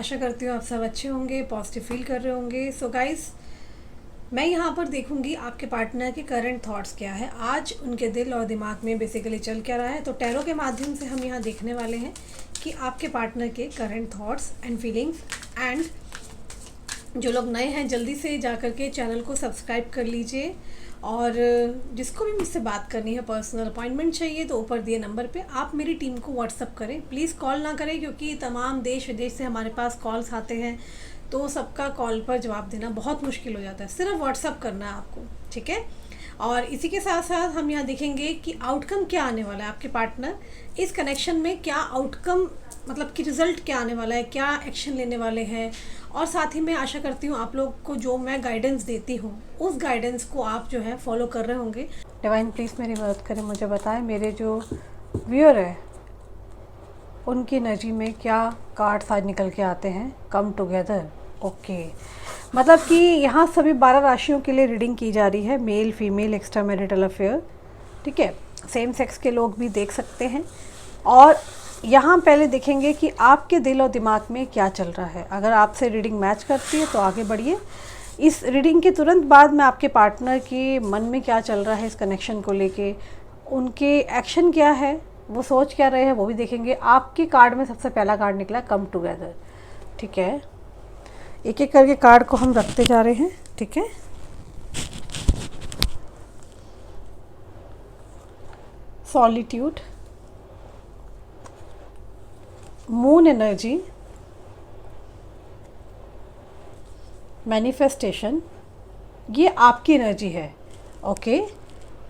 आशा करती हूँ आप सब अच्छे होंगे, पॉजिटिव फील कर रहे होंगे। सो गाइस, मैं यहाँ पर देखूंगी आपके पार्टनर के करंट थॉट्स क्या है, आज उनके दिल और दिमाग में बेसिकली चल क्या रहा है। तो टैरो के माध्यम से हम यहाँ देखने वाले हैं कि आपके पार्टनर के current thoughts and feelings. And जो लोग नए हैं जल्दी से जाकर के चैनल को सब्सक्राइब कर लीजिए, और जिसको भी मुझसे बात करनी है, पर्सनल अपॉइंटमेंट चाहिए, तो ऊपर दिए नंबर पे आप मेरी टीम को व्हाट्सअप करें। प्लीज़ कॉल ना करें, क्योंकि तमाम देश विदेश से हमारे पास कॉल्स आते हैं, तो सबका कॉल पर जवाब देना बहुत मुश्किल हो जाता है। सिर्फ व्हाट्सअप करना है आपको, ठीक है। और इसी के साथ साथ हम यहाँ देखेंगे कि आउटकम क्या आने वाला है, आपके पार्टनर इस कनेक्शन में क्या आउटकम, मतलब कि रिज़ल्ट क्या आने वाला है, क्या एक्शन लेने वाले हैं। और साथ ही मैं आशा करती हूँ आप लोग को जो मैं गाइडेंस देती हूँ उस गाइडेंस को आप जो है फॉलो कर रहे होंगे। डिवाइन प्लीज़ मेरी मदद करें, मुझे बताएं मेरे जो व्यूअर है उनकी एनर्जी में क्या कार्ड्स आज निकल के आते हैं। Come together, okay. मतलब कि यहाँ सभी 12 राशियों के लिए रीडिंग की जा रही है, male female extra marital affair, ठीक है। सेम सेक्स के लोग भी देख सकते हैं। और यहाँ पहले देखेंगे कि आपके दिल और दिमाग में क्या चल रहा है। अगर आपसे रीडिंग मैच करती है तो आगे बढ़िए। इस रीडिंग के तुरंत बाद में आपके पार्टनर के मन में क्या चल रहा है इस कनेक्शन को लेके, उनके एक्शन क्या है, वो सोच क्या रहे हैं, वो भी देखेंगे। आपके कार्ड में सबसे पहला कार्ड निकला कम टुगेदर, ठीक है। एक एक करके कार्ड को हम रखते जा रहे हैं, ठीक है। सॉलिट्यूड, मून एनर्जी, मैनिफेस्टेशन, ये आपकी एनर्जी है, okay.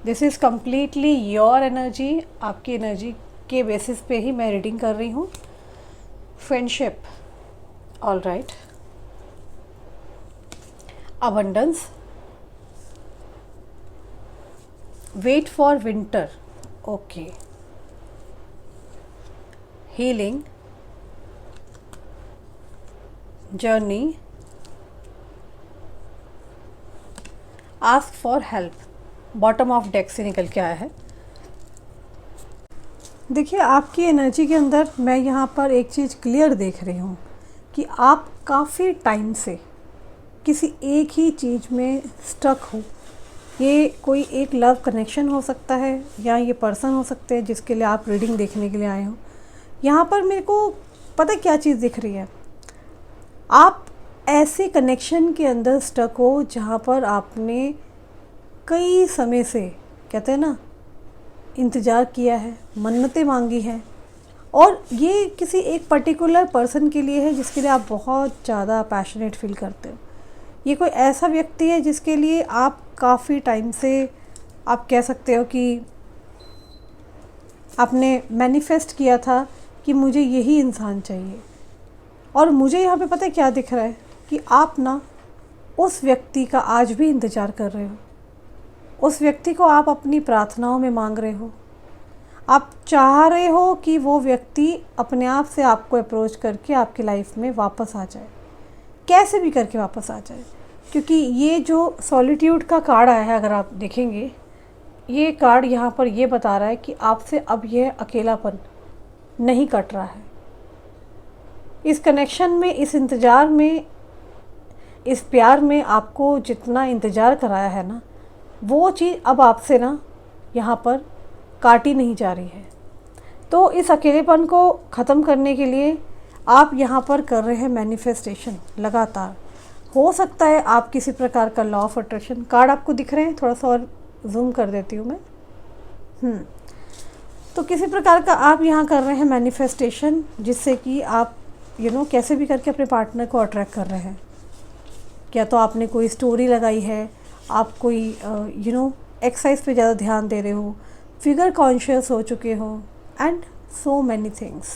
This is completely your energy, आपकी एनर्जी के बेसिस पे ही मैं रीडिंग कर रही हूँ। Friendship, all right. Abundance, wait for winter, okay. Healing, journey, ask for help, bottom of deck से निकल के आया है। देखिए, आपकी एनर्जी के अंदर मैं यहाँ पर एक चीज़ क्लियर देख रही हूँ कि आप काफ़ी टाइम से किसी एक ही चीज़ में स्टक हो। ये कोई एक लव कनेक्शन हो सकता है, या ये पर्सन हो सकते हैं जिसके लिए आप रीडिंग देखने के लिए आए हो। यहाँ पर मेरे को पता क्या चीज़ दिख रही है, आप ऐसे कनेक्शन के अंदर स्टक हो जहाँ पर आपने कई समय से, कहते हैं ना, इंतज़ार किया है, मन्नतें मांगी हैं, और ये किसी एक पर्टिकुलर पर्सन के लिए है जिसके लिए आप बहुत ज़्यादा पैशनेट फील करते हो। ये कोई ऐसा व्यक्ति है जिसके लिए आप काफ़ी टाइम से, आप कह सकते हो कि आपने मैनिफेस्ट किया था कि मुझे यही इंसान चाहिए। और मुझे यहाँ पे पता है क्या दिख रहा है कि आप ना उस व्यक्ति का आज भी इंतज़ार कर रहे हो, उस व्यक्ति को आप अपनी प्रार्थनाओं में मांग रहे हो। आप चाह रहे हो कि वो व्यक्ति अपने आप से आपको अप्रोच करके आपकी लाइफ में वापस आ जाए, कैसे भी करके वापस आ जाए। क्योंकि ये जो सॉलिट्यूड का कार्ड आया है, अगर आप देखेंगे, ये कार्ड यहाँ पर ये बता रहा है कि आपसे अब यह अकेलापन नहीं कट रहा है। इस कनेक्शन में, इस इंतज़ार में, इस प्यार में आपको जितना इंतज़ार कराया है ना, वो चीज़ अब आपसे ना यहाँ पर काटी नहीं जा रही है। तो इस अकेलेपन को ख़त्म करने के लिए आप यहाँ पर कर रहे हैं मैनिफेस्टेशन लगातार। हो सकता है आप किसी प्रकार का लॉ ऑफ अट्रैक्शन, कार्ड आपको दिख रहे हैं, थोड़ा सा और जूम कर देती हूँ मैं। तो किसी प्रकार का आप यहाँ कर रहे हैं मैनिफेस्टेशन, जिससे कि आप कैसे भी करके अपने पार्टनर को अट्रैक्ट कर रहे हैं। क्या तो आपने कोई स्टोरी लगाई है, आप कोई एक्सरसाइज पे ज़्यादा ध्यान दे रहे हो, फिगर कॉन्शियस हो चुके हो, एंड सो मैनी थिंग्स।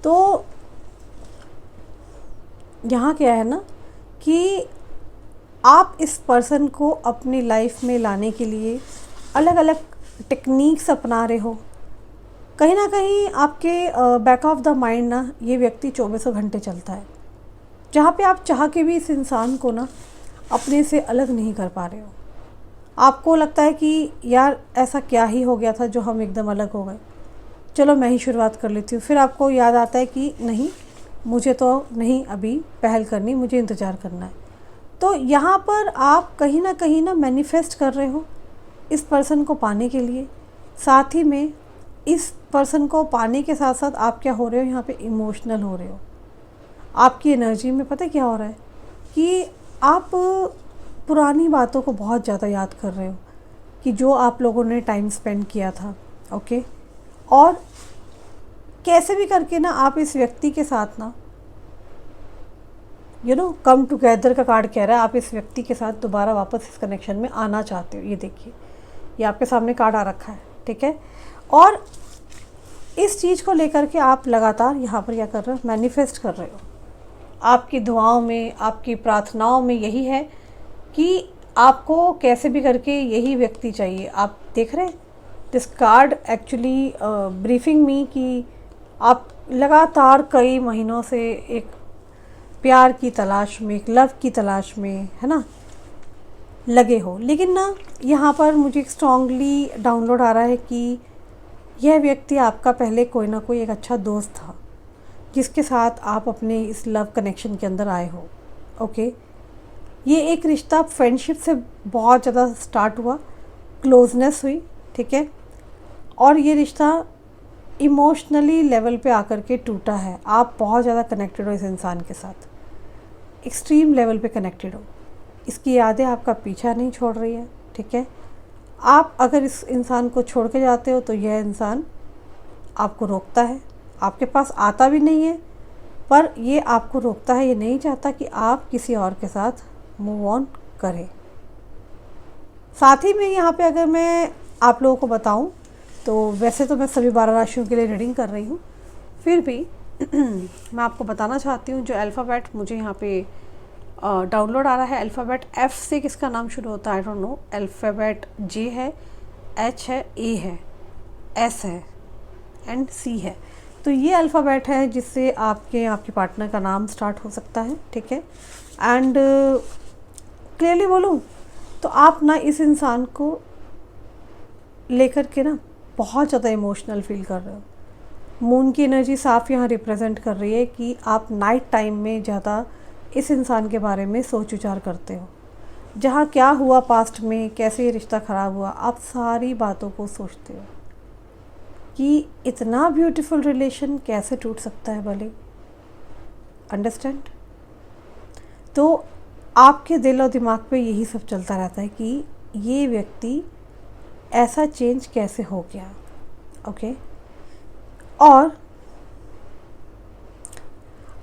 तो यहाँ क्या है ना कि आप इस पर्सन को अपनी लाइफ में लाने के लिए अलग अलग टेक्निक्स अपना रहे हो। कहीं ना कहीं आपके बैक ऑफ द माइंड ना ये व्यक्ति 24 घंटे चलता है, जहाँ पे आप चाह के भी इस इंसान को ना अपने से अलग नहीं कर पा रहे हो। आपको लगता है कि यार ऐसा क्या ही हो गया था जो हम एकदम अलग हो गए, चलो मैं ही शुरुआत कर लेती हूँ। फिर आपको याद आता है कि नहीं, मुझे तो नहीं अभी पहल करनी, मुझे इंतज़ार करना है। तो यहाँ पर आप कहीं ना मैनिफेस्ट कर रहे हो इस पर्सन को पाने के लिए। साथ ही में इस पर्सन को पाने के साथ साथ आप क्या हो रहे हो, यहाँ पे इमोशनल हो रहे हो। आपकी एनर्जी में पता क्या हो रहा है कि आप पुरानी बातों को बहुत ज़्यादा याद कर रहे हो कि जो आप लोगों ने टाइम स्पेंड किया था। ओके, और कैसे भी करके ना आप इस व्यक्ति के साथ ना कम टुगेदर का कार्ड कह रहा है, आप इस व्यक्ति के साथ दोबारा वापस इस कनेक्शन में आना चाहते हो। ये देखिए, ये आपके सामने कार्ड आ रखा है, ठीक है। और इस चीज़ को लेकर के आप लगातार यहाँ पर क्या कर रहे हो, मैनिफेस्ट कर रहे हो। आपकी दुआओं में, आपकी प्रार्थनाओं में यही है कि आपको कैसे भी करके यही व्यक्ति चाहिए। आप देख रहे हैं, दिस कार्ड एक्चुअली ब्रीफिंग मी कि आप लगातार कई महीनों से एक प्यार की तलाश में, एक लव की तलाश में, है ना, लगे हो। लेकिन ना यहाँ पर मुझे स्ट्रांगली डाउनलोड आ रहा है कि यह व्यक्ति आपका पहले कोई ना कोई एक अच्छा दोस्त था जिसके साथ आप अपने इस लव कनेक्शन के अंदर आए हो। ओके, ये एक रिश्ता फ्रेंडशिप से बहुत ज़्यादा स्टार्ट हुआ, क्लोजनेस हुई, ठीक है, और ये रिश्ता इमोशनली लेवल पे आकर के टूटा है। आप बहुत ज़्यादा कनेक्टेड हो इस इंसान के साथ, एक्सट्रीम लेवल पे कनेक्टेड हो। इसकी यादें आपका पीछा नहीं छोड़ रही है, ठीक है। आप अगर इस इंसान को छोड़ के जाते हो तो यह इंसान आपको रोकता है, आपके पास आता भी नहीं है, पर ये आपको रोकता है। ये नहीं चाहता कि आप किसी और के साथ मूव ऑन करें। साथ ही में यहाँ पे अगर मैं आप लोगों को बताऊँ तो वैसे तो मैं सभी 12 राशियों के लिए रीडिंग कर रही हूँ, फिर भी मैं आपको बताना चाहती हूँ जो अल्फ़ाबेट मुझे यहाँ पे डाउनलोड आ रहा है। अल्फ़ाबेट F से किसका नाम शुरू होता है आई डोंट नो। अल्फ़ाबेट J है, H है, A है, S है एंड C है। तो ये अल्फ़ाबेट है जिससे आपके पार्टनर का नाम स्टार्ट हो सकता है, ठीक है। एंड क्लियरली बोलूँ तो आप ना इस इंसान को लेकर के ना बहुत ज़्यादा इमोशनल फील कर रहे हो। मून की एनर्जी साफ यहाँ रिप्रेजेंट कर रही है कि आप नाइट टाइम में ज़्यादा इस इंसान के बारे में सोच विचार करते हो। जहाँ क्या हुआ पास्ट में, कैसे ये रिश्ता ख़राब हुआ, आप सारी बातों को सोचते हो कि इतना ब्यूटीफुल रिलेशन कैसे टूट सकता है भले। अंडरस्टैंड? तो आपके दिल और दिमाग पे यही सब चलता रहता है कि ये व्यक्ति ऐसा चेंज कैसे हो गया। ओके, और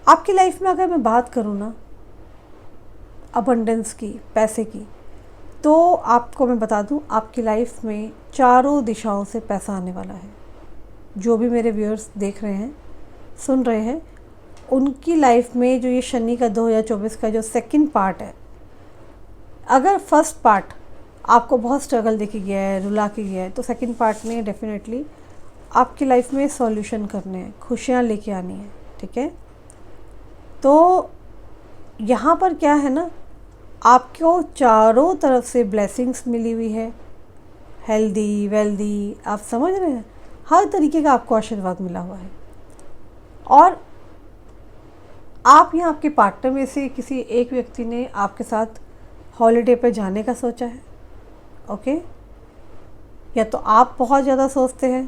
आपकी लाइफ में अगर मैं बात करूँ ना अबंडेंस की, पैसे की, तो आपको मैं बता दूँ आपकी लाइफ में चारों दिशाओं से पैसा आने वाला है। जो भी मेरे व्यूअर्स देख रहे हैं, सुन रहे हैं, उनकी लाइफ में जो ये शनि का 2024 का जो सेकंड पार्ट है, अगर फर्स्ट पार्ट आपको बहुत स्ट्रगल देके गया है, रुला के गया है, तो सेकंड पार्ट में डेफिनेटली आपकी लाइफ में सॉल्यूशन करने हैं, खुशियाँ लेके आनी है, ठीक है। तो यहाँ पर क्या है ना, आपको चारों तरफ से ब्लेसिंग्स मिली हुई है, हेल्दी वेल्दी, आप समझ रहे हैं, हर तरीके का आपको आशीर्वाद मिला हुआ है। और आप या आपके पार्टनर में से किसी एक व्यक्ति ने आपके साथ हॉलिडे पे जाने का सोचा है। ओके, या तो आप बहुत ज़्यादा सोचते हैं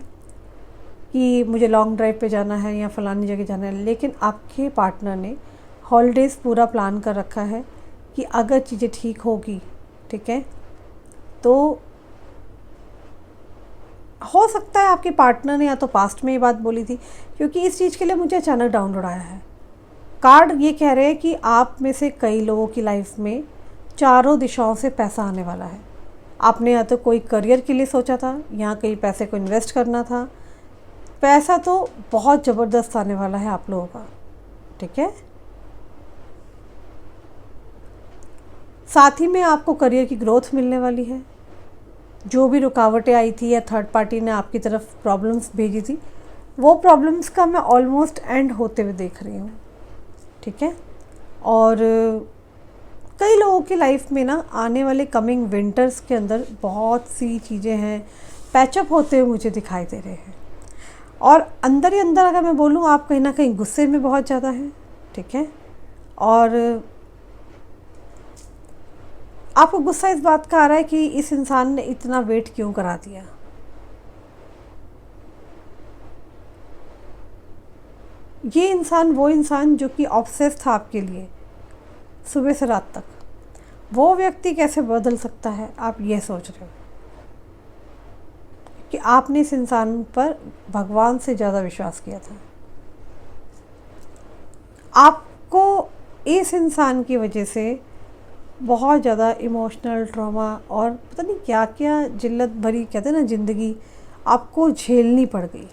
कि मुझे लॉन्ग ड्राइव पे जाना है या फलानी जगह जाना है, लेकिन आपके पार्टनर ने हॉलिडेज़ पूरा प्लान कर रखा है कि अगर चीज़ें ठीक होगी, ठीक है, तो हो सकता है आपके पार्टनर ने या तो पास्ट में ये बात बोली थी, क्योंकि इस चीज़ के लिए मुझे अचानक डाउनलोड आया है। कार्ड ये कह रहे हैं कि आप में से कई लोगों की लाइफ में चारों दिशाओं से पैसा आने वाला है। आपने या तो कोई करियर के लिए सोचा था, या कहीं पैसे को इन्वेस्ट करना था। पैसा तो बहुत ज़बरदस्त आने वाला है आप लोगों का, ठीक है। साथ ही में आपको करियर की ग्रोथ मिलने वाली है। जो भी रुकावटें आई थी या थर्ड पार्टी ने आपकी तरफ प्रॉब्लम्स भेजी थी, वो प्रॉब्लम्स का मैं ऑलमोस्ट एंड होते हुए देख रही हूँ, ठीक है। और कई लोगों की लाइफ में ना आने वाले कमिंग विंटर्स के अंदर बहुत सी चीज़ें हैं पैचअप होते हुए मुझे दिखाई दे रहे हैं। और अंदर ही अंदर अगर मैं बोलूँ, आप कहीं ना कहीं गुस्से में बहुत ज़्यादा हैं, ठीक है। और आपको गुस्सा इस बात का आ रहा है कि इस इंसान ने इतना वेट क्यों करा दिया। ये इंसान वो इंसान जो कि ऑब्सेस था आपके लिए सुबह से रात तक, वो व्यक्ति कैसे बदल सकता है, आप ये सोच रहे हो कि आपने इस इंसान पर भगवान से ज़्यादा विश्वास किया था। आपको इस इंसान की वजह से बहुत ज़्यादा इमोशनल ट्रॉमा और पता नहीं क्या क्या जिल्लत भरी कहते हैं ना ज़िंदगी आपको झेलनी पड़ गई।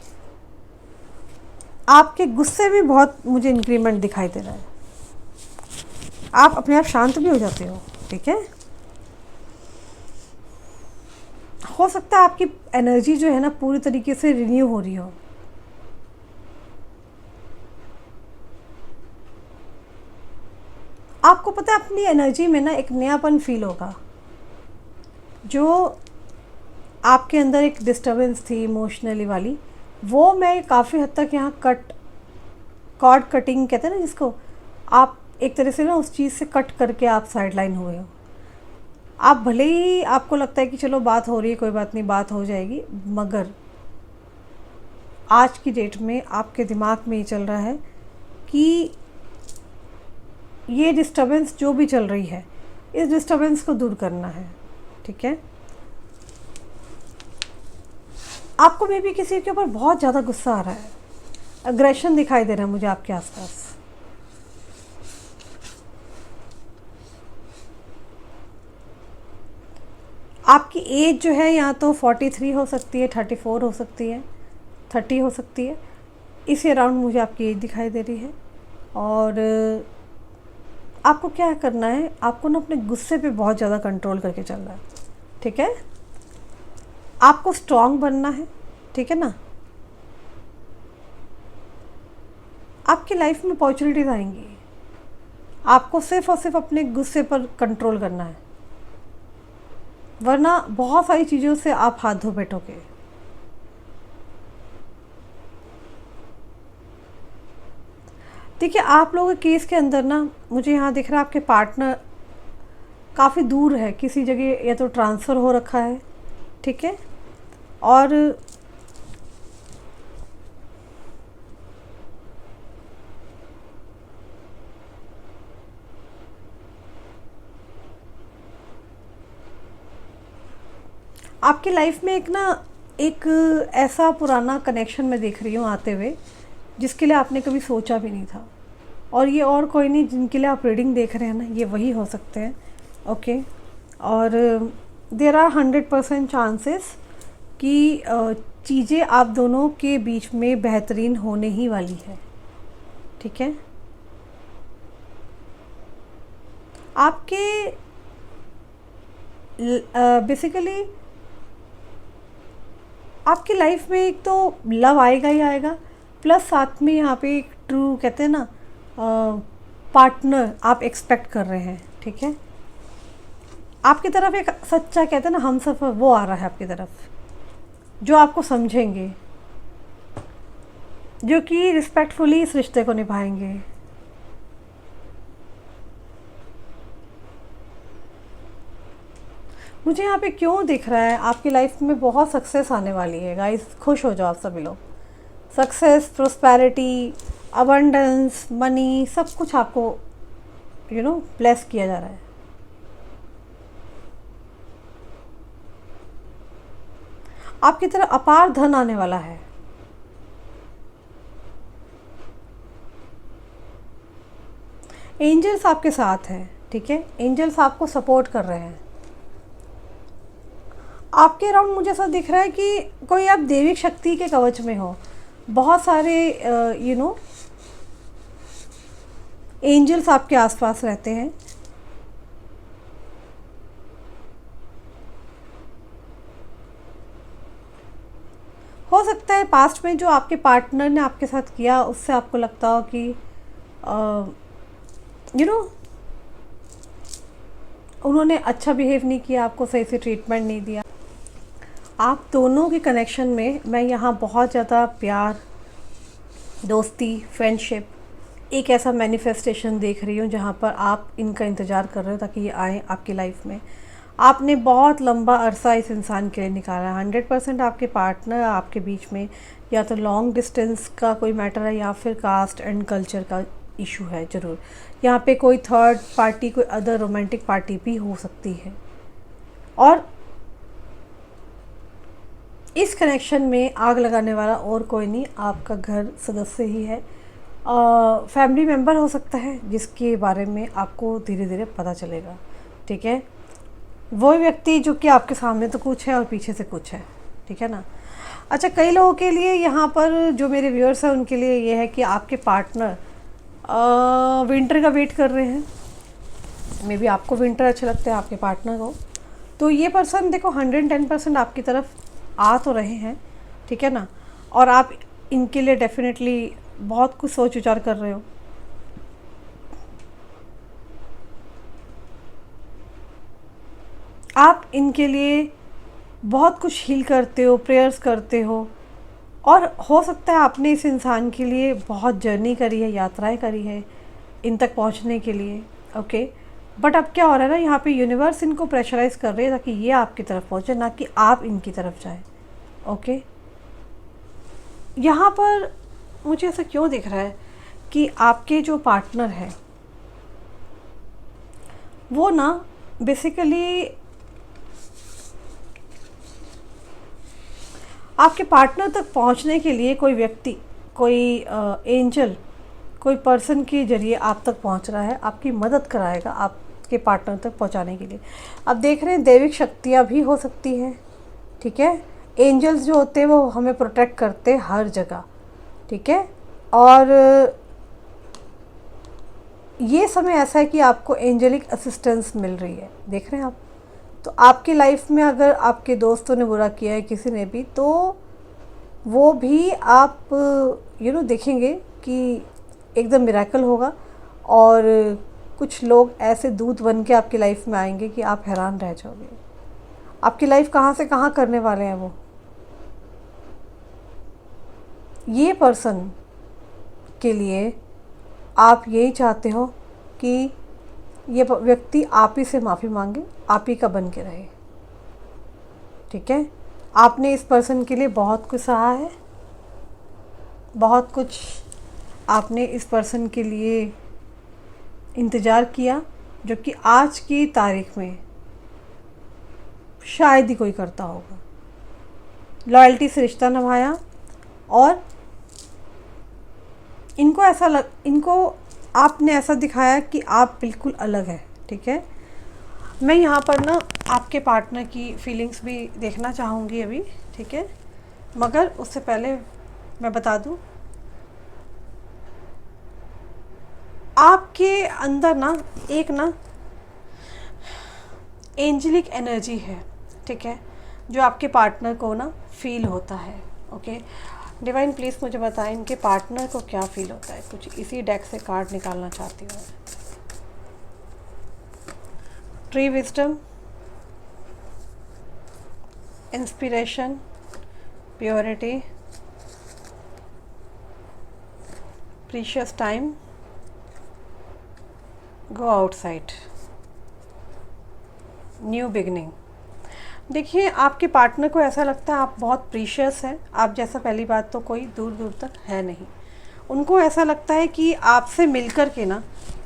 आपके गुस्से में बहुत मुझे इंक्रीमेंट दिखाई दे रहा है, आप अपने आप शांत भी हो जाते हो, ठीक है। हो सकता है आपकी एनर्जी जो है ना पूरी तरीके से रिन्यू हो रही हो। आपको पता है अपनी एनर्जी में ना एक नयापन फील होगा। जो आपके अंदर एक डिस्टर्बेंस थी इमोशनली वाली, वो मैं काफ़ी हद तक यहाँ कॉर्ड कटिंग कहते हैं ना जिसको, आप एक तरह से ना उस चीज़ से कट करके आप साइडलाइन हुए हो। आप भले ही आपको लगता है कि चलो बात हो रही है, कोई बात नहीं, बात हो जाएगी, मगर आज की डेट में आपके दिमाग में ये चल रहा है कि ये डिस्टर्बेंस जो भी चल रही है, इस डिस्टर्बेंस को दूर करना है, ठीक है। आपको मे भी किसी के ऊपर बहुत ज़्यादा गुस्सा आ रहा है, अग्रेशन दिखाई दे रहा है मुझे आपके आसपास। आपकी एज जो है या तो 43 हो सकती है, 34 हो सकती है, 30 हो सकती है, इसी अराउंड मुझे आपकी एज दिखाई दे रही है। और आपको क्या करना है, आपको ना अपने गुस्से पे बहुत ज़्यादा कंट्रोल करके चलना है, ठीक है। आपको स्ट्रॉन्ग बनना है, ठीक है ना। आपकी लाइफ में अपॉर्चुनिटीज़ आएंगी, आपको सिर्फ और सिर्फ अपने गुस्से पर कंट्रोल करना है, वरना बहुत सारी चीज़ों से आप हाथ धो बैठोगे। देखिए आप लोगों के केस के अंदर ना मुझे यहाँ दिख रहा है आपके पार्टनर काफ़ी दूर है, किसी जगह या तो ट्रांसफ़र हो रखा है, ठीक है। और आपकी लाइफ में एक ऐसा पुराना कनेक्शन मैं देख रही हूँ आते हुए जिसके लिए आपने कभी सोचा भी नहीं था। और ये और कोई नहीं, जिनके लिए आप रीडिंग देख रहे हैं ना, ये वही हो सकते हैं, ओके। और देयर आर 100% चांसेस कि चीज़ें आप दोनों के बीच में बेहतरीन होने ही वाली है, ठीक है। आपके बेसिकली आपकी लाइफ में एक तो लव आएगा ही आएगा, प्लस साथ में यहाँ पे एक ट्रू कहते हैं ना पार्टनर आप एक्सपेक्ट कर रहे हैं, ठीक है। आपकी तरफ एक सच्चा कहते हैं ना हमसफ़र वो आ रहा है आपकी तरफ, जो आपको समझेंगे, जो कि रिस्पेक्टफुली इस रिश्ते को निभाएंगे। मुझे यहाँ पे क्यों दिख रहा है आपकी लाइफ में बहुत सक्सेस आने वाली है गाइस, खुश हो जाओ आप सभी लोग। सक्सेस, प्रोस्पेरिटी, अबंडेंस, मनी, सब कुछ आपको ब्लेस किया जा रहा है। आपकी तरफ अपार धन आने वाला है। एंजल्स आपके साथ हैं, ठीक है। एंजल्स आपको सपोर्ट कर रहे हैं। आपके अराउंड मुझे ऐसा दिख रहा है कि कोई आप दैविक शक्ति के कवच में हो। बहुत सारे एंजल्स आपके आसपास रहते हैं। हो सकता है पास्ट में जो आपके पार्टनर ने आपके साथ किया उससे आपको लगता हो कि उन्होंने अच्छा बिहेव नहीं किया, आपको सही से ट्रीटमेंट नहीं दिया। आप दोनों के कनेक्शन में मैं यहाँ बहुत ज़्यादा प्यार, दोस्ती, फ्रेंडशिप, एक ऐसा मैनिफेस्टेशन देख रही हूँ जहाँ पर आप इनका इंतज़ार कर रहे हो ताकि ये आए आपकी लाइफ में। आपने बहुत लंबा अरसा इस इंसान के लिए निकाला है। 100% आपके पार्टनर आपके बीच में या तो लॉन्ग डिस्टेंस का कोई मैटर है या फिर कास्ट एंड कल्चर का इशू है ज़रूर। यहाँ पे कोई थर्ड पार्टी, कोई अदर रोमांटिक पार्टी भी हो सकती है। और इस कनेक्शन में आग लगाने वाला और कोई नहीं, आपका घर सदस्य ही है। फैमिली मेम्बर हो सकता है जिसके बारे में आपको धीरे धीरे पता चलेगा, ठीक है। वो व्यक्ति जो कि आपके सामने तो कुछ है और पीछे से कुछ है, ठीक है ना। अच्छा, कई लोगों के लिए यहाँ पर जो मेरे व्यूअर्स हैं उनके लिए ये है कि आपके पार्टनर विंटर का वेट कर रहे हैं। मे बी आपको विंटर अच्छे लगते हैं, आपके पार्टनर को। तो ये पर्सन देखो 110% आपकी तरफ आ तो रहे हैं, ठीक है ना। और आप इनके लिए डेफिनेटली बहुत कुछ सोच विचार कर रहे हो। आप इनके लिए बहुत कुछ हील करते हो, प्रेयर्स करते हो। और हो सकता है आपने इस इंसान के लिए बहुत जर्नी करी है, यात्राएं करी है इन तक पहुंचने के लिए, ओके। बट अब क्या हो रहा है ना, यहाँ पे यूनिवर्स इनको प्रेशराइज कर रही है ताकि ये आपकी तरफ पहुँचे, ना कि आप इनकी तरफ जाएं, ओके। यहाँ पर मुझे ऐसा क्यों दिख रहा है कि आपके जो पार्टनर है वो ना बेसिकली आपके पार्टनर तक पहुंचने के लिए कोई व्यक्ति, कोई एंजल, कोई पर्सन के जरिए आप तक पहुंच रहा है, आपकी मदद कराएगा आपके पार्टनर तक पहुंचाने के लिए। अब देख रहे हैं दैविक शक्तियाँ भी हो सकती हैं, ठीक है। एंजल्स जो होते हैं वो हमें प्रोटेक्ट करते हैं हर जगह, ठीक है। और ये समय ऐसा है कि आपको एंजेलिक असिस्टेंस मिल रही है, देख रहे हैं आप। तो आपकी लाइफ में अगर आपके दोस्तों ने बुरा किया है, किसी ने भी, तो वो भी आप देखेंगे कि एकदम मिरेकल होगा। और कुछ लोग ऐसे दूत बन के आपकी लाइफ में आएंगे कि आप हैरान रह जाओगे। आपकी लाइफ कहाँ से कहाँ करने वाले हैं वो। ये पर्सन के लिए आप यही चाहते हो कि ये व्यक्ति आप ही से माफ़ी मांगे, आप ही का बन के रहे, ठीक है। आपने इस पर्सन के लिए बहुत कुछ सहा है, बहुत कुछ आपने इस पर्सन के लिए इंतज़ार किया, जो कि आज की तारीख में शायद ही कोई करता होगा। लॉयल्टी से रिश्ता निभाया और इनको आपने ऐसा दिखाया कि आप बिल्कुल अलग है, ठीक है। मैं यहाँ पर ना आपके पार्टनर की फीलिंग्स भी देखना चाहूँगी अभी, ठीक है। मगर उससे पहले मैं बता दूँ, आपके अंदर ना एक एंजेलिक एनर्जी है, ठीक है, जो आपके पार्टनर को ना फील होता है, ओके। डिवाइन प्लीज़ मुझे बताएं इनके पार्टनर को क्या फील होता है। कुछ इसी डेक से कार्ड निकालना चाहती हूँ। Tree wisdom, inspiration, purity, precious time, go outside, new beginning. देखिए, आपके पार्टनर को ऐसा लगता है आप बहुत प्रीशियस हैं, आप जैसा पहली बात तो कोई दूर दूर तक है नहीं। उनको ऐसा लगता है कि आपसे मिलकर के ना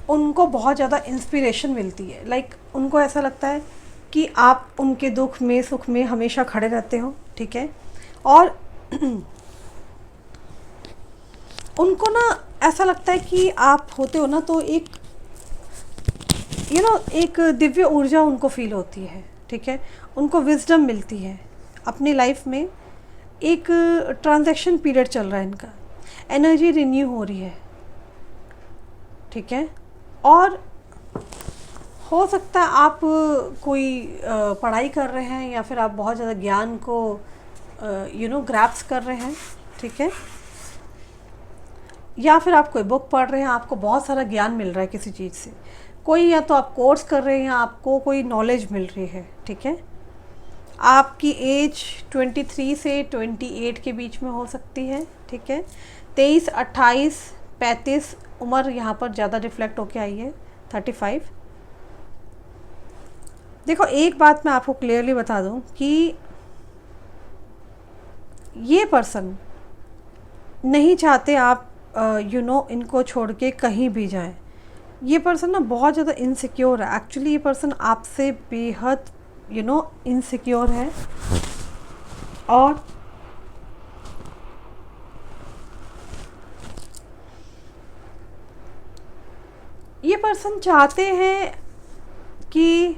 उनको बहुत ज़्यादा इंस्पिरेशन मिलती है। लाइक उनको ऐसा लगता है कि आप उनके दुख में सुख में हमेशा खड़े रहते हो, ठीक है। और उनको ना ऐसा लगता है कि आप होते हो ना तो एक एक दिव्य ऊर्जा उनको फील होती है, ठीक है। उनको विजडम मिलती है अपनी लाइफ में। एक ट्रांजैक्शन पीरियड चल रहा है इनका, एनर्जी रिन्यू हो रही है, ठीक है। और हो सकता है आप कोई पढ़ाई कर रहे हैं या फिर आप बहुत ज़्यादा ज्ञान को ग्रैप्स कर रहे हैं, ठीक है। या फिर आप कोई बुक पढ़ रहे हैं, आपको बहुत सारा ज्ञान मिल रहा है किसी चीज़ से। कोई या तो आप कोर्स कर रहे हैं या आपको कोई नॉलेज मिल रही है, ठीक है। आपकी एज 23 से 28 के बीच में हो सकती है, ठीक है। 23, 28, 35 उम्र यहाँ पर ज़्यादा रिफ्लेक्ट होके आई है, 35। देखो एक बात मैं आपको क्लियरली बता दूँ कि ये पर्सन नहीं चाहते आप इनको छोड़ के कहीं भी जाएं। ये पर्सन ना बहुत ज़्यादा इनसिक्योर है। एक्चुअली ये पर्सन आपसे बेहद इनसिक्योर है, और ये पर्सन चाहते हैं कि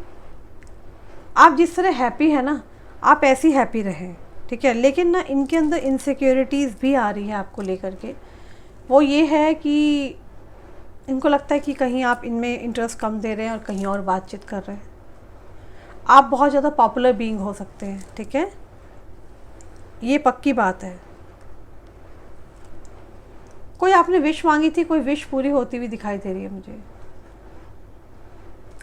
आप जिस तरह हैप्पी है ना, आप ऐसी हैप्पी रहें, ठीक है। लेकिन ना इनके अंदर इनसिक्योरिटीज़ भी आ रही है आपको लेकर के। वो ये है कि इनको लगता है कि कहीं आप इनमें इंटरेस्ट कम दे रहे हैं और कहीं और बातचीत कर रहे हैं। आप बहुत ज़्यादा पॉपुलर बीइंग हो सकते हैं, ठीक है, ये पक्की बात है। कोई आपने विश मांगी थी, कोई विश पूरी होती हुई दिखाई दे रही है मुझे।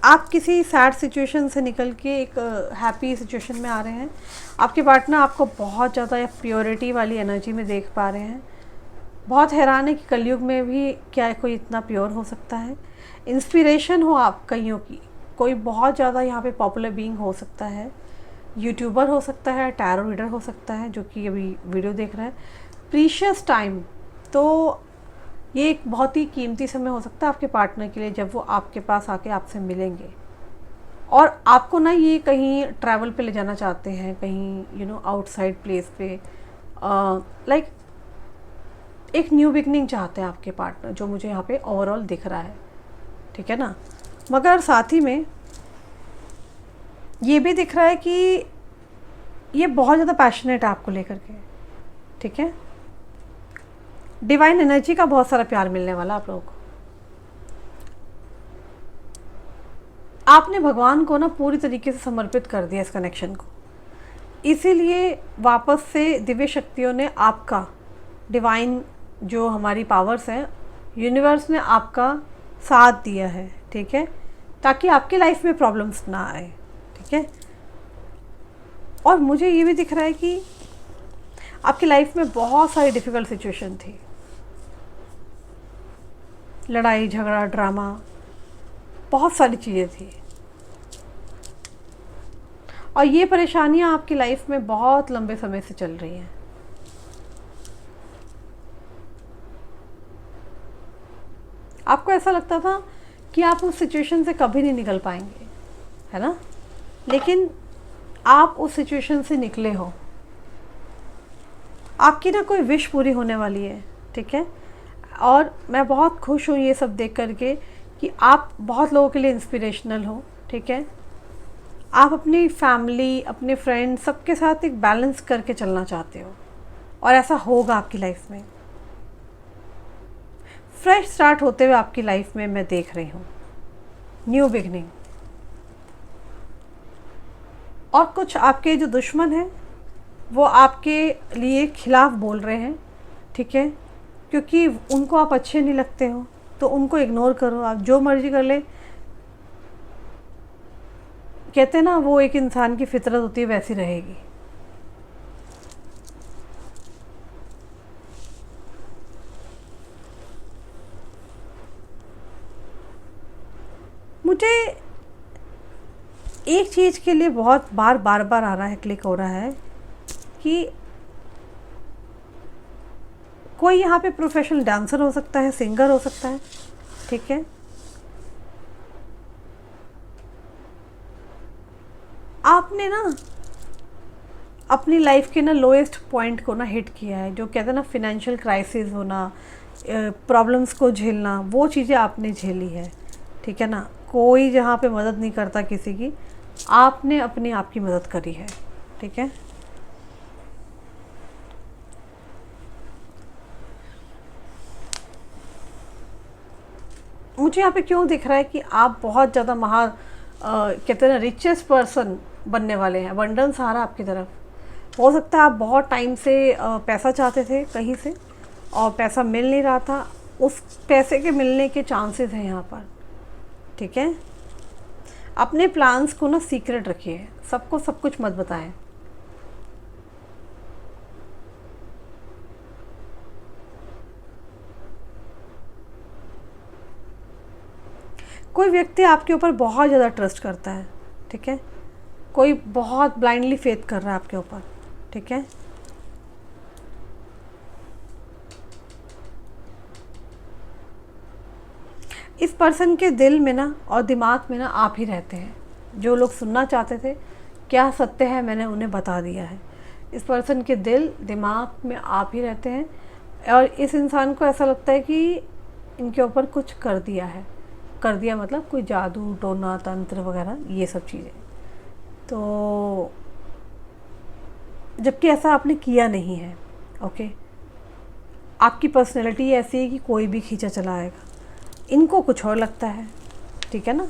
आप किसी सैड सिचुएशन से निकल के एक हैप्पी सिचुएशन में आ रहे हैं। आपके पार्टनर आपको बहुत ज़्यादा प्योरिटी वाली एनर्जी में देख पा रहे हैं। बहुत हैरान है कि कलयुग में भी क्या कोई इतना प्योर हो सकता है। इंस्पिरेशन हो आप कईयों की, कोई बहुत ज़्यादा यहाँ पे पॉपुलर बीइंग हो सकता है, यूट्यूबर हो सकता है, टैरो रीडर हो सकता है जो कि अभी वीडियो देख रहा है। प्रीशियस टाइम, तो ये एक बहुत ही कीमती समय हो सकता है आपके पार्टनर के लिए, जब वो आपके पास आके आपसे मिलेंगे और आपको ना ये कहीं ट्रैवल पे ले जाना चाहते हैं, कहीं आउटसाइड प्लेस पे, लाइक एक न्यू बिगनिंग चाहते हैं आपके पार्टनर, जो मुझे यहाँ पे ओवरऑल दिख रहा है, ठीक है ना। मगर साथ ही में ये भी दिख रहा है कि ये बहुत ज़्यादा पैशनेट है आपको लेकर के, ठीक है। डिवाइन एनर्जी का बहुत सारा प्यार मिलने वाला आप लोगों को। आपने भगवान को ना पूरी तरीके से समर्पित कर दिया इस कनेक्शन को, इसीलिए वापस से दिव्य शक्तियों ने आपका, डिवाइन जो हमारी पावर्स हैं, यूनिवर्स ने आपका साथ दिया है, ठीक है, ताकि आपकी लाइफ में प्रॉब्लम्स ना आए, ठीक है। और मुझे ये भी दिख रहा है कि आपकी लाइफ में बहुत सारी डिफ़िकल्ट सिचुएशन थी, लड़ाई झगड़ा ड्रामा, बहुत सारी चीज़ें थी, और ये परेशानियां आपकी लाइफ में बहुत लंबे समय से चल रही हैं। आपको ऐसा लगता था कि आप उस सिचुएशन से कभी नहीं निकल पाएंगे, है ना, लेकिन आप उस सिचुएशन से निकले हो। आपकी ना कोई विश पूरी होने वाली है, ठीक है। और मैं बहुत खुश हूँ ये सब देख करके कि आप बहुत लोगों के लिए इंस्पिरेशनल हो, ठीक है। आप अपनी फैमिली, अपने फ्रेंड्स, सबके साथ एक बैलेंस करके चलना चाहते हो, और ऐसा होगा आपकी लाइफ में। फ्रेश स्टार्ट होते हुए आपकी लाइफ में मैं देख रही हूँ, न्यू बिगनिंग। और कुछ आपके जो दुश्मन हैं वो आपके लिए खिलाफ बोल रहे हैं, ठीक है, क्योंकि उनको आप अच्छे नहीं लगते हो, तो उनको इग्नोर करो, आप जो मर्जी कर ले। कहते हैं ना, वो एक इंसान की फितरत होती है, वैसी रहेगी। मुझे एक चीज़ के लिए बहुत बार आ रहा है, क्लिक हो रहा है कि कोई यहाँ पे प्रोफेशनल डांसर हो सकता है, सिंगर हो सकता है, ठीक है। आपने ना अपनी लाइफ के ना लोएस्ट पॉइंट को ना हिट किया है, जो कहते हैं ना फिनेंशियल क्राइसिस होना, प्रॉब्लम्स को झेलना, वो चीज़ें आपने झेली है, ठीक है ना। कोई जहाँ पे मदद नहीं करता किसी की, आपने अपनी आप की मदद करी है, ठीक है। मुझे यहाँ पे क्यों दिख रहा है कि आप बहुत ज़्यादा कहते हैं ना रिचेस्ट पर्सन बनने वाले हैं। अबंडेंस आ रहा है आपकी तरफ। हो सकता है आप बहुत टाइम से पैसा चाहते थे कहीं से और पैसा मिल नहीं रहा था, उस पैसे के मिलने के चांसेस हैं यहाँ पर, ठीक है। अपने प्लान्स को ना सीक्रेट रखिए, सबको सब कुछ मत बताएं। कोई व्यक्ति आपके ऊपर बहुत ज़्यादा ट्रस्ट करता है, ठीक है, कोई बहुत ब्लाइंडली फेथ कर रहा है आपके ऊपर, ठीक है। इस पर्सन के दिल में ना और दिमाग में ना आप ही रहते हैं। जो लोग सुनना चाहते थे क्या सत्य है, मैंने उन्हें बता दिया है। इस पर्सन के दिल दिमाग में आप ही रहते हैं और इस इंसान को ऐसा लगता है कि इनके ऊपर कुछ कर दिया है। कर दिया मतलब कोई जादू टोना तंत्र वगैरह ये सब चीज़ें, तो जबकि ऐसा आपने किया नहीं है। ओके, आपकी पर्सनैलिटी ऐसी है कि कोई भी खींचा चला आएगा, इनको कुछ और लगता है, ठीक है ना।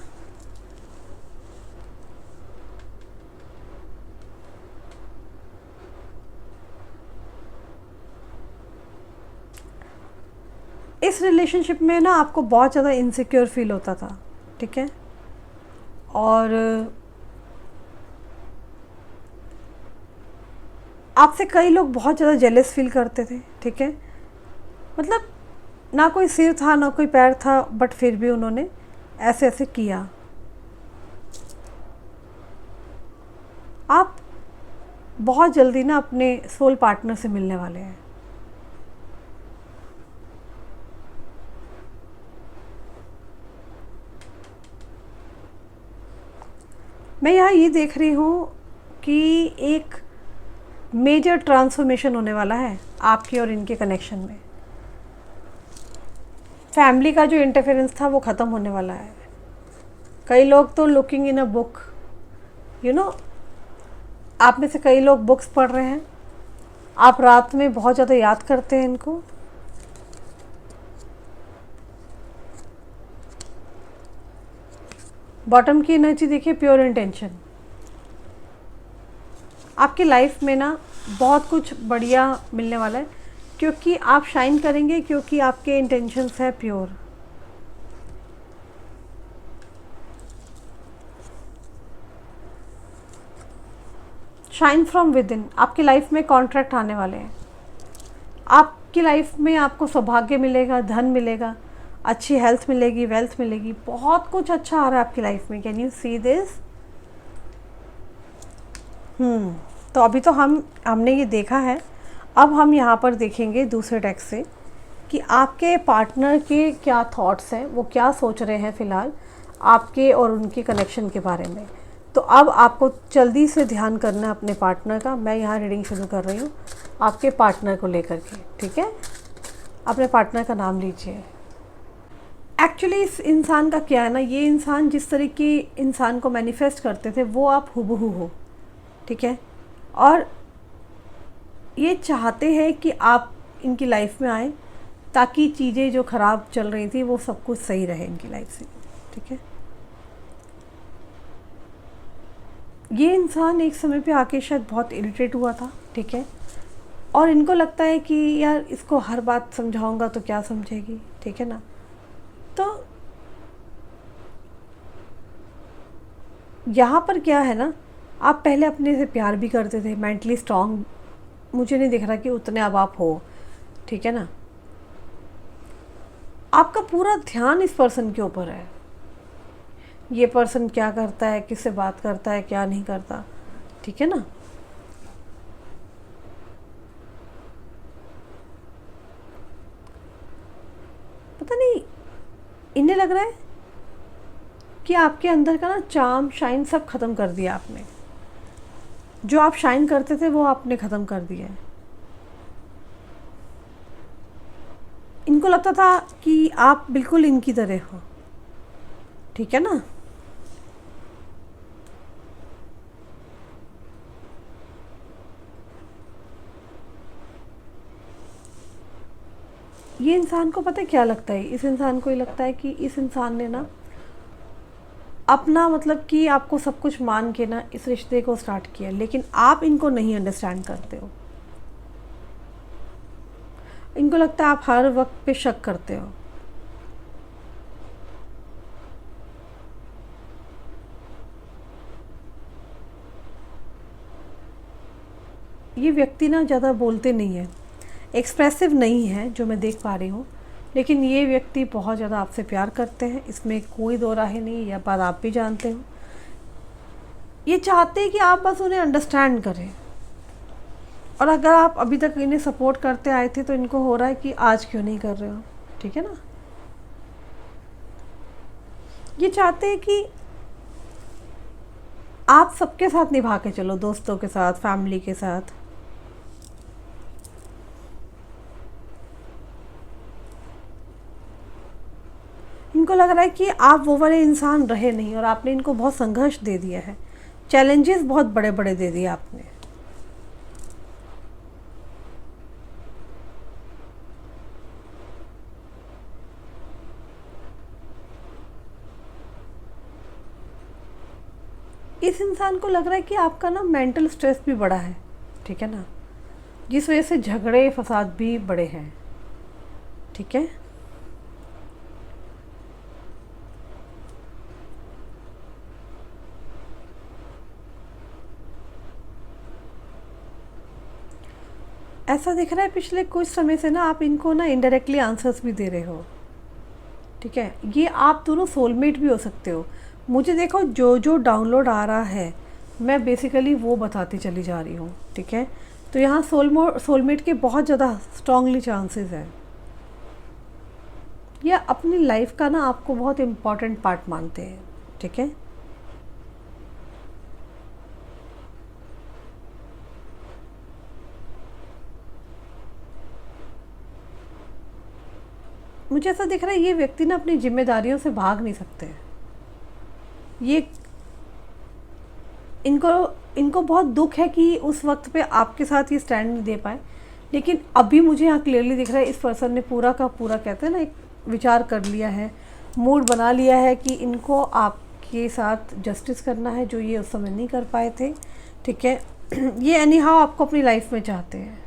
इस रिलेशनशिप में ना आपको बहुत ज़्यादा इनसिक्योर फील होता था, ठीक है, और आपसे कई लोग बहुत ज़्यादा जेलस फील करते थे, ठीक है। मतलब ना कोई सिर था ना कोई पैर था, बट फिर भी उन्होंने ऐसे ऐसे किया। आप बहुत जल्दी ना अपने सोल पार्टनर से मिलने वाले हैं। मैं यहाँ ये देख रही हूँ कि एक मेजर ट्रांसफॉर्मेशन होने वाला है आपके और इनके कनेक्शन में। फैमिली का जो इंटरफेरेंस था वो ख़त्म होने वाला है। कई लोग तो looking in a book, you know, आप में से कई लोग बुक्स पढ़ रहे हैं। आप रात में बहुत ज़्यादा याद करते हैं इनको। बॉटम की एनर्जी देखिए, प्योर इंटेंशन। आपकी लाइफ में ना बहुत कुछ बढ़िया मिलने वाला है क्योंकि आप शाइन करेंगे, क्योंकि आपके इंटेंशंस है pure. Shine from with in. आपकी लाइफ में कॉन्ट्रैक्ट आने वाले हैं। आपकी लाइफ में आपको सौभाग्य मिलेगा, धन मिलेगा, अच्छी हेल्थ मिलेगी, वेल्थ मिलेगी, बहुत कुछ अच्छा आ रहा है आपकी लाइफ में। Can you see this? तो अभी तो हमने ये देखा है। अब हम यहाँ पर देखेंगे दूसरे टेक्स्ट से कि आपके पार्टनर के क्या थॉट्स हैं, वो क्या सोच रहे हैं फ़िलहाल आपके और उनके कनेक्शन के बारे में। तो अब आपको जल्दी से ध्यान करना है अपने पार्टनर का। मैं यहाँ रीडिंग शुरू कर रही हूँ आपके पार्टनर को लेकर के, ठीक है। अपने पार्टनर का नाम लीजिए। एक्चुअली इस इंसान का क्या है ना, ये इंसान जिस तरह के इंसान को मैनिफेस्ट करते थे वो आप हुबहू हो, ठीक है। और ये चाहते हैं कि आप इनकी लाइफ में आए ताकि चीज़ें जो ख़राब चल रही थी वो सब कुछ सही रहे इनकी लाइफ से, ठीक है। ये इंसान एक समय पे आके शायद बहुत इरिटेट हुआ था, ठीक है, और इनको लगता है कि यार इसको हर बात समझाऊंगा तो क्या समझेगी, ठीक है ना। तो यहाँ पर क्या है ना, आप पहले अपने से प्यार भी करते थे, मेंटली स्ट्रांग मुझे नहीं दिख रहा कि उतने अब आप हो, ठीक है ना। आपका पूरा ध्यान इस पर्सन के ऊपर है। ये पर्सन क्या करता है, किससे बात करता है, क्या नहीं करता, ठीक है ना। पता नहीं, इन्हें लग रहा है कि आपके अंदर का ना चार्म शाइन सब ख़त्म कर दिया आपने। जो आप शाइन करते थे वो आपने ख़त्म कर दिया है। इनको लगता था कि आप बिल्कुल इनकी तरह हो, ठीक है ना। ये इंसान को पता है क्या लगता है, इस इंसान को ये लगता है कि इस इंसान ने ना अपना मतलब कि आपको सब कुछ मान के ना इस रिश्ते को स्टार्ट किया, लेकिन आप इनको नहीं अंडरस्टैंड करते हो। इनको लगता है आप हर वक्त पे शक करते हो। ये व्यक्ति ना ज़्यादा बोलते नहीं है, एक्सप्रेसिव नहीं है जो मैं देख पा रही हूँ, लेकिन ये व्यक्ति बहुत ज़्यादा आपसे प्यार करते हैं, इसमें कोई दो राहें नहीं, यह बात आप भी जानते हो। ये चाहते हैं कि आप बस उन्हें अंडरस्टैंड करें, और अगर आप अभी तक इन्हें सपोर्ट करते आए थे तो इनको हो रहा है कि आज क्यों नहीं कर रहे हो, ठीक है ना। ये चाहते हैं कि आप सबके साथ निभा के चलो, दोस्तों के साथ, फैमिली के साथ। इनको लग रहा है कि आप वो वाले इंसान रहे नहीं और आपने इनको बहुत संघर्ष दे दिया है, चैलेंजेस बहुत बड़े बड़े दे दिए आपने। इस इंसान को लग रहा है कि आपका ना मेंटल स्ट्रेस भी बड़ा है, ठीक है ना, जिस वजह से झगड़े फसाद भी बड़े हैं, ठीक है। ऐसा दिख रहा है पिछले कुछ समय से ना आप इनको ना इनडायरेक्टली आंसर्स भी दे रहे हो, ठीक है। ये आप दोनों सोलमेट भी हो सकते हो। मुझे देखो जो जो डाउनलोड आ रहा है मैं बेसिकली वो बताती चली जा रही हूँ, ठीक है। तो यहाँ सोलमेट के बहुत ज़्यादा स्ट्रांगली चांसेस हैं। ये अपनी लाइफ का ना आपको बहुत इम्पॉर्टेंट पार्ट मानते हैं, ठीक है। मुझे ऐसा दिख रहा है ये व्यक्ति ना अपनी जिम्मेदारियों से भाग नहीं सकते। ये इनको इनको बहुत दुख है कि उस वक्त पे आपके साथ ये स्टैंड नहीं दे पाए, लेकिन अभी मुझे यहाँ क्लियरली दिख रहा है इस पर्सन ने पूरा का पूरा, कहते हैं ना, एक विचार कर लिया है, मूड बना लिया है कि इनको आपके साथ जस्टिस करना है जो ये उस समय नहीं कर पाए थे, ठीक है। ये एनी हाउ आपको अपनी लाइफ में चाहते हैं।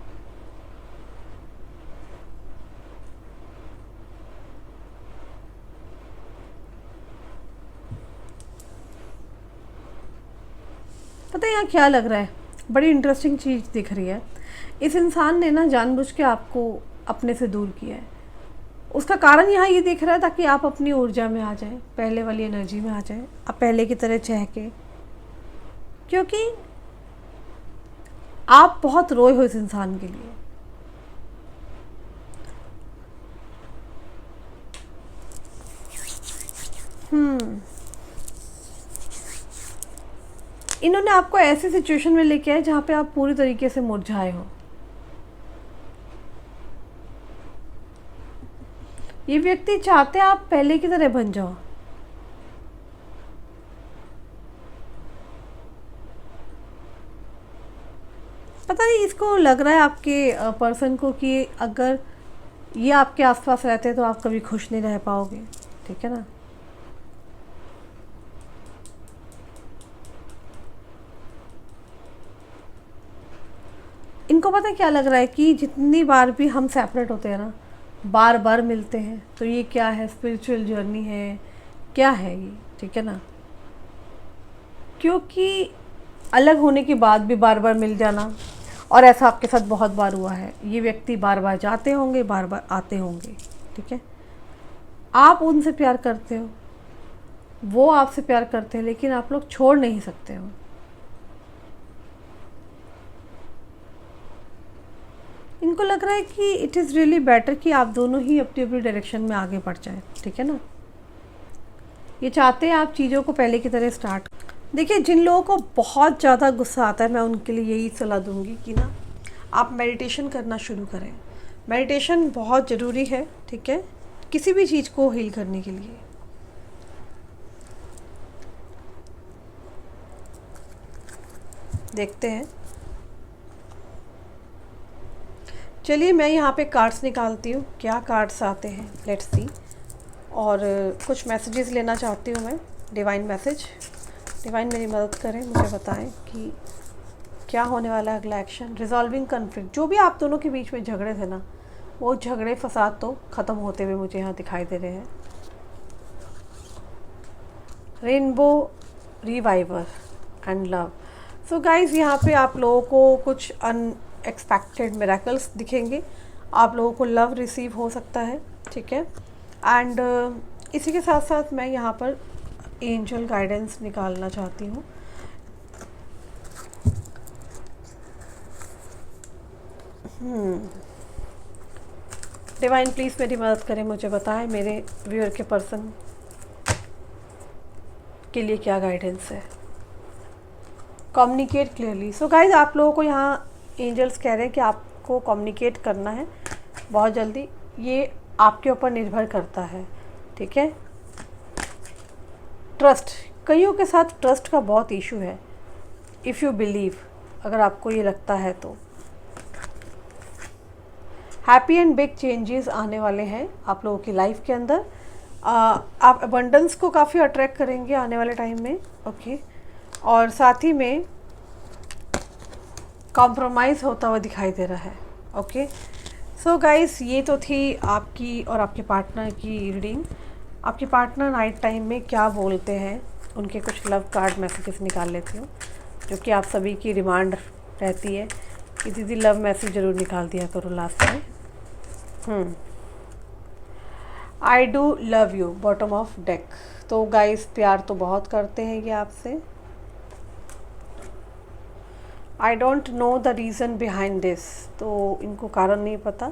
पता है यहाँ क्या लग रहा है, बड़ी इंटरेस्टिंग चीज़ दिख रही है। इस इंसान ने ना जानबूझ के आपको अपने से दूर किया है। उसका कारण यहाँ ये दिख रहा है ताकि आप अपनी ऊर्जा में आ जाएं, पहले वाली एनर्जी में आ जाएं, आप पहले की तरह चहके, क्योंकि आप बहुत रोए हो इस इंसान के लिए। इन्होंने आपको ऐसी सिचुएशन में लेके आए जहाँ पे आप पूरी तरीके से मुरझाए हो। ये व्यक्ति चाहते हैं आप पहले की तरह बन जाओ। पता नहीं इसको लग रहा है आपके पर्सन को कि अगर ये आपके आसपास रहते हैं तो आप कभी खुश नहीं रह पाओगे, ठीक है ना। इनको पता क्या लग रहा है कि जितनी बार भी हम सेपरेट होते हैं ना, बार बार मिलते हैं, तो ये क्या है, स्पिरिचुअल जर्नी है, क्या है ये, ठीक है ना। क्योंकि अलग होने के बाद भी बार बार मिल जाना, और ऐसा आपके साथ बहुत बार हुआ है। ये व्यक्ति बार बार जाते होंगे, बार बार आते होंगे, ठीक है। आप उनसे प्यार करते हो, वो आपसे प्यार करते हैं, लेकिन आप लोग छोड़ नहीं सकते हो। इनको लग रहा है कि इट इज़ रियली बेटर कि आप दोनों ही अपनी अपनी डायरेक्शन में आगे बढ़ जाएं, ठीक है ना। ये चाहते हैं आप चीज़ों को पहले की तरह स्टार्ट। देखिए जिन लोगों को बहुत ज़्यादा गुस्सा आता है मैं उनके लिए यही सलाह दूंगी कि ना आप मेडिटेशन करना शुरू करें। मेडिटेशन बहुत ज़रूरी है, ठीक है, किसी भी चीज़ को हील करने के लिए। देखते हैं, चलिए मैं यहाँ पे कार्ड्स निकालती हूँ, क्या कार्ड्स आते हैं, लेट्स सी। और कुछ मैसेजेस लेना चाहती हूँ मैं, डिवाइन मैसेज। डिवाइन मेरी मदद करें, मुझे बताएं कि क्या होने वाला है अगला एक्शन। रिजॉल्विंग कन्फ्लिक्ट, जो भी आप दोनों के बीच में झगड़े थे ना, वो झगड़े फसाद तो ख़त्म होते हुए मुझे यहाँ दिखाई दे रहे हैं। Rainbow reviver and love. So guys यहाँ पे आप लोगों को कुछ अनएक्सपेक्टेड मिरेकल्स दिखेंगे। आप लोगों को लव रिसीव हो सकता है, ठीक है। एंड इसी के साथ साथ मैं यहाँ पर एंजल गाइडेंस निकालना चाहती हूँ। डिवाइन प्लीज़ मेरी मदद करें, मुझे बताएं मेरे व्यूअर के पर्सन के लिए क्या गाइडेंस है। Communicate clearly. सो गाइज, आप लोगों को यहाँ एंजल्स कह रहे हैं कि आपको कम्युनिकेट करना है बहुत जल्दी। ये आपके ऊपर निर्भर करता है, ठीक है। ट्रस्ट, कईयों के साथ ट्रस्ट का बहुत इशू है। इफ़ यू बिलीव, अगर आपको ये लगता है तो हैप्पी एंड बिग चेंजेस आने वाले हैं आप लोगों की लाइफ के अंदर। आप अबंडेंस को काफ़ी अट्रैक्ट करेंगे आने वाले टाइम में, ओके। और साथ ही में कॉम्प्रोमाइज़ होता हुआ दिखाई दे रहा है, ओके। सो गाइस, ये तो थी आपकी और आपके पार्टनर की रीडिंग। आपके पार्टनर नाइट टाइम में क्या बोलते हैं, उनके कुछ लव कार्ड मैसेजेस निकाल लेती हूँ, जो कि आप सभी की डिमांड रहती है कि दीदी लव मैसेज ज़रूर निकाल दिया करो लास्ट में। I do love you, bottom of deck. तो गाइस, प्यार तो बहुत करते हैं ये आपसे। I don't know the reason behind this, तो इनको कारण नहीं पता।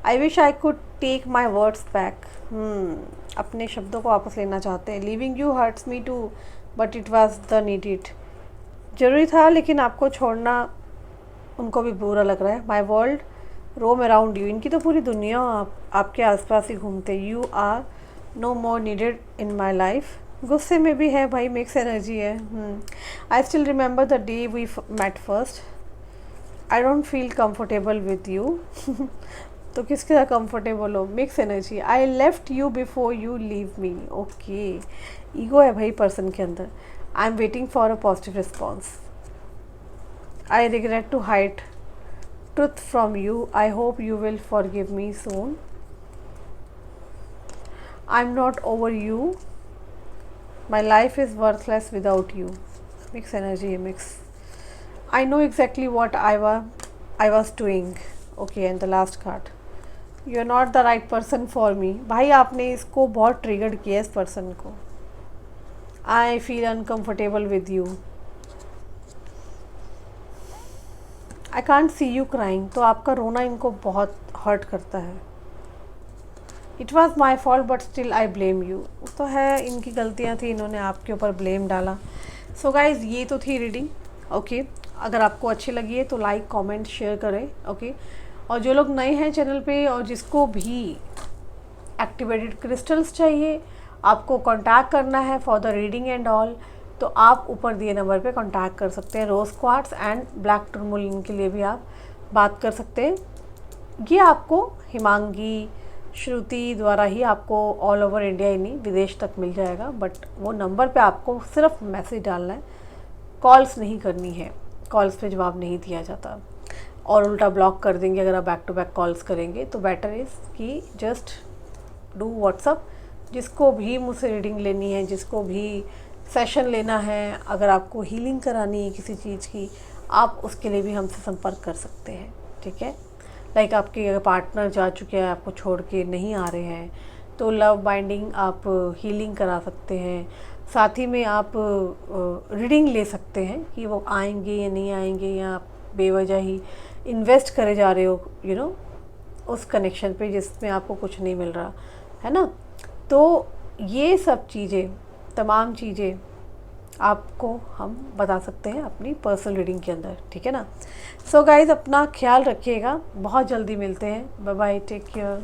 I wish I could take my words back, अपने शब्दों को वापस लेना चाहते हैं। Leaving you hurts me too but it was the needed, ज़रूरी था लेकिन आपको छोड़ना उनको भी बुरा लग रहा है। My world roam around you, इनकी तो पूरी दुनिया आपके आसपास ही घूमते। You are no more needed in my life, गुस्से में भी है भाई, मिक्स एनर्जी है। I still remember the day we met first, I don't feel comfortable with you. तो किसके साथ कंफर्टेबल हो, mix energy. I left you before you leave me, okay. Ego है भाई पर्सन के अंदर। I am waiting for a positive response. I regret to hide truth from you, I hope you will forgive me soon. I'm not over you, my life is worthless without you. Mix energy, mix. I know exactly what I was doing. Okay, and the last card, you're not the right person for me. भाई आपने इसको बहुत triggered किया इस person को। I feel uncomfortable with you. I can't see you crying, तो आपका रोना इनको बहुत हर्ट करता है। It was my fault but still I blame you, तो है इनकी गलतियाँ थी, इन्होंने आपके ऊपर ब्लेम डाला। सो गाइज, ये तो थी रीडिंग, ओके। अगर आपको अच्छी लगी है तो लाइक कमेंट शेयर करें, ओके। और जो लोग नए हैं चैनल पे और जिसको भी एक्टिवेटेड क्रिस्टल्स चाहिए, आपको कॉन्टैक्ट करना है for the reading and all, तो आप ऊपर दिए नंबर पे कांटेक्ट कर सकते हैं। रोज़ क्वार्ट्स एंड ब्लैक टूरमोलिन के लिए भी आप बात कर सकते हैं। ये आपको हिमांगी श्रुति द्वारा ही आपको ऑल ओवर इंडिया ही नहीं विदेश तक मिल जाएगा, बट वो नंबर पे आपको सिर्फ मैसेज डालना है, कॉल्स नहीं करनी है। कॉल्स पे जवाब नहीं दिया जाता और उल्टा ब्लॉक कर देंगे अगर आप बैक टू बैक कॉल्स करेंगे। तो बेटर इज़ कि जस्ट डू व्हाट्सअप। जिसको भी मुझसे रीडिंग लेनी है, जिसको भी सेशन लेना है, अगर आपको हीलिंग करानी है किसी चीज़ की, आप उसके लिए भी हमसे संपर्क कर सकते हैं, ठीक है। लाइक आपके अगर पार्टनर जा चुके हैं, आपको छोड़ के नहीं आ रहे हैं, तो लव बाइंडिंग आप हीलिंग करा सकते हैं। साथ ही में आप रीडिंग ले सकते हैं कि वो आएंगे या नहीं आएंगे, या आप बेवजह ही इन्वेस्ट करे जा रहे हो उस कनेक्शन पे जिसमें आपको कुछ नहीं मिल रहा है ना। तो ये सब चीज़ें, तमाम चीज़ें आपको हम बता सकते हैं अपनी पर्सनल रीडिंग के अंदर, ठीक है ना। सो गाइज़, अपना ख्याल रखिएगा, बहुत जल्दी मिलते हैं। Bye bye, take care.